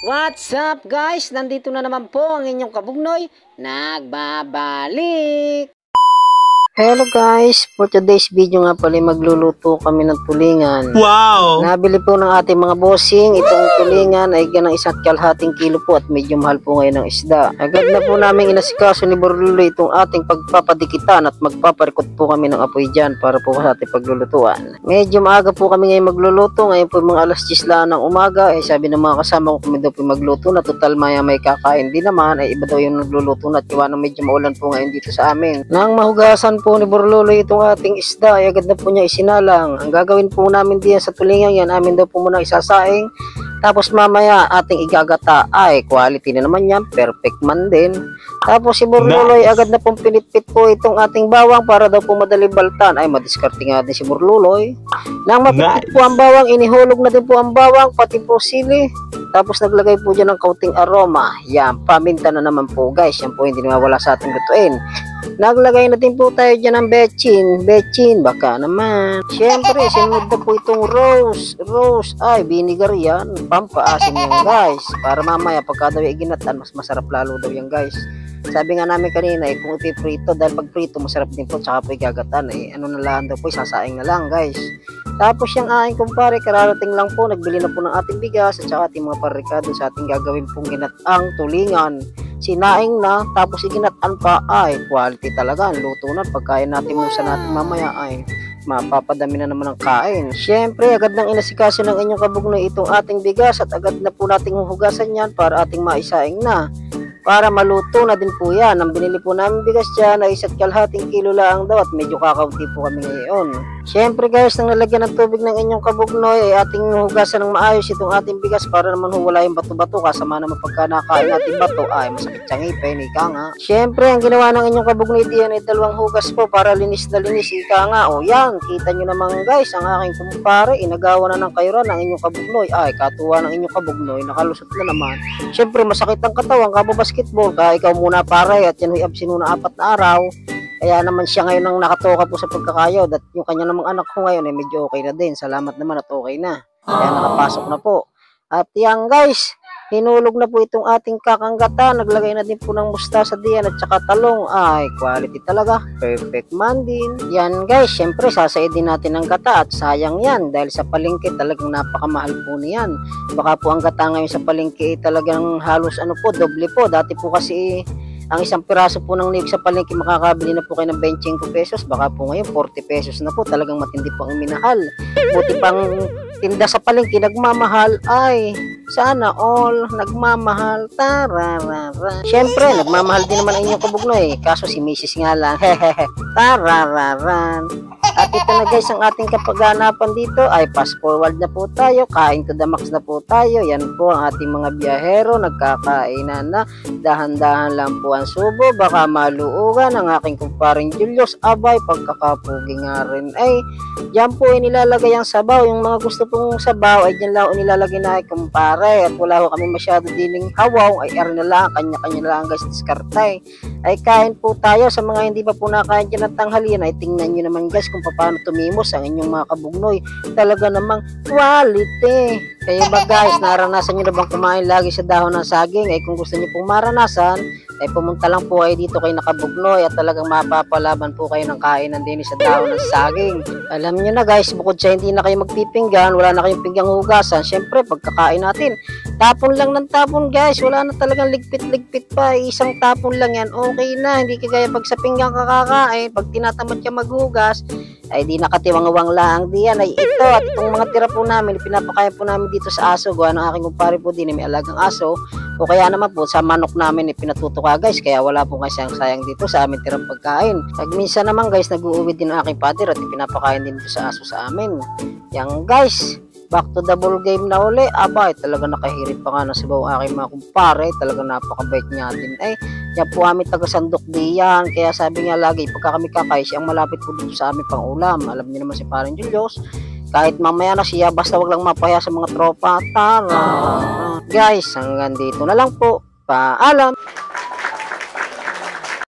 What's up guys? Nandito na naman po ang inyong kabugnoy. Nagbabalik! Hello guys! For today's video nga pala magluluto kami ng tulingan. Wow! Nabili po ng ating mga bossing itong tulingan ay ganang 1.5 kilo po at medyo mahal po ngayon ng isda. Agad na po namin inasikaso ni Borlulo itong ating pagpapadikitan at magpaparikot po kami ng apoy dyan para po sa ating paglulutuan. Medyo maaga po kami ngayon magluluto. Ngayon po mga alas 10 lang ng umaga. Sabi ng mga kasama ko kami daw po magluto na total maya may kakain din naman ay iba daw yung nagluluto na at kiwa na medyo maulan po ngayon dito sa amin. Nang mahugasan po ni Borlulo itong ating isda ay agad na po niya isinalang. Ang gagawin po namin diyan sa tulingan yan, amin daw po muna isasaing. Tapos mamaya ating igagata ay quality na naman yan, perfect man din. Tapos si Borlulo ay agad na pong pinitpit po itong ating bawang para daw po madali baltan. Ay madiskarte nga din si Borlulo. Nang mapitpit po ang bawang, inihulog na din po ang bawang pati po sili. Tapos naglagay po dyan ng kaunting aroma. Yan, paminta na naman po guys. Yan po hindi mawala sa ating lutuin. Naglagay na din po tayo dyan ng bechin, baka naman. Siyempre, sinunod na po itong rose, ay vinegar yan, pampaasim yan guys. Para mamaya pagka daw iginatan, mas masarap lalo daw yan guys. Sabi nga namin kanina, kung ipiprito, dahil pag prito masarap din po, tsaka po igagatan, ano na lang daw po, sasaing na lang guys. Tapos yung aking kumpare, kararating lang po, nagbili na po ng ating bigas at saka ating mga parikado sa ating gagawin pong ginataang tulingan. Sinaing na, tapos iginatan pa, ay quality talaga ang luto na. Pagkain natin musa natin mamaya ay mapapadami na naman ang kain. Siyempre, agad nang inasikaso ng inyong kabugnoy itong ating bigas at agad na po nating huhugasan yan para ating maisaing na. Para maluto na din po yan. Ang binili po namin bigas dyan ay 1.5 kilo lang daw at medyo kakaunti po kami ngayon. Siyempre guys, nang nalagyan ng tubig ng inyong kabugnoy ay ating hugasan ng maayos itong ating bigas para naman wala yung bato-bato. Kasama naman pagka nakain natin bato ay masakit sa ngipin, ika nga. Siyempre, ang ginawa ng inyong kabugnoy diyan ay 2 hugas po para linis na linis, ika nga. O yan, kita nyo naman guys, ang aking kumpare, inagawa na ng kayuran ng inyong kabugnoy. Ay, katuwa ng inyong kabugnoy, nakalusot na naman. Siyempre, masakit ang katawan, basketball, kaya ikaw muna pare at yan huy absino na 4 na araw. Kaya naman siya ngayon ang nakatoka po sa pagkakayod at yung kanya namang anak ko ngayon ay medyo okay na din. Salamat naman at okay na. Kaya nakapasok na po. At yan guys, hinulog na po itong ating kakanggata. Naglagay na din po ng mustasa diyan at saka talong. Ay, quality talaga. Perfect man din. Yan guys, syempre sasaid din natin ang gata at sayang yan dahil sa palengke talagang napakamahal po niyan. Baka po ang gata ngayon sa palengke talagang halos doble po. Dati po kasi ang isang piraso po ng niyog sa palengke makakabili na po kayo ng 25 pesos. Baka po ngayon 40 pesos na po. Talagang matindi po ang minahal. Buti pang tinda sa palengke nagmamahal. Ay, sana all nagmamahal. Tararara. Siyempre, nagmamahal din naman ang inyong kabugnoy. Kaso si Mrs. nga lang. Tarararan. At ito na guys, ang ating kapaganapan dito ay fast forward na po tayo. Kain to the max na po tayo. Yan po ang ating mga biyahero. Nagkakainan na. Dahan-dahan lang po ang subo. Baka maluugan ang aking kumparing Julius. Abay, pagkakapugi nga rin. Ay, dyan po ay nilalagay ang sabaw. Yung mga gusto pong sabaw ay dyan lang nilalagay na ay kumpare. At wala ko kami masyado dining hawaw. Ay na lang, kanya-kanya na lang guys, diskartay. Ay kain po tayo. Sa mga hindi pa po nakain dyan ng tanghalian ay tingnan nyo naman guys kung paano tumimos ang inyong mga kabugnoy. Talaga namang quality. Kaya ba guys, naranasan nyo na bang kumain lagi sa dahon ng saging? Ay kung gusto nyo pong maranasan, ay pumunta lang po kayo dito kay Nakabugnoy at talagang mapapalaban po kayo ng kainan din sa dahon ng saging. Alam nyo na guys, bukod sa hindi na kayo magpipinggan, wala na kayong pinggang hugasan, syempre pagkakain natin, tapon lang ng tapon guys, wala na talagang ligpit-ligpit pa, isang tapon lang yan, okay na, hindi kagaya pag sa pinggang kakakain, pag tinatamad ka maghugas, ay di nakatiwang-wang lang diyan ay ito at itong mga tira po namin pinapakain po namin dito sa aso gawa ng aking kumpare po din may alagang aso o kaya naman po sa manok namin pinatutuka guys kaya wala po kasi ang sayang dito sa amin tirang pagkain. Pag minsan naman guys nag-uuwi din ang aking father at pinapakain din dito sa aso sa amin. Yan guys, back to the ball game na uli. Aba, talaga nakahirit pa nga ng sabaw aking mga kumpare. Talaga napakabait niya din. Ay, yan po kami taga-sandok diyan. Kaya sabi nga lagi, pagka kami kakain, siyang malapit po dito sa aming pang-ulam. Alam niyo naman si Parang Julius. Kahit mamaya na siya, basta wag lang mapaya sa mga tropa. Tara. Guys, hanggang dito na lang po. Paalam.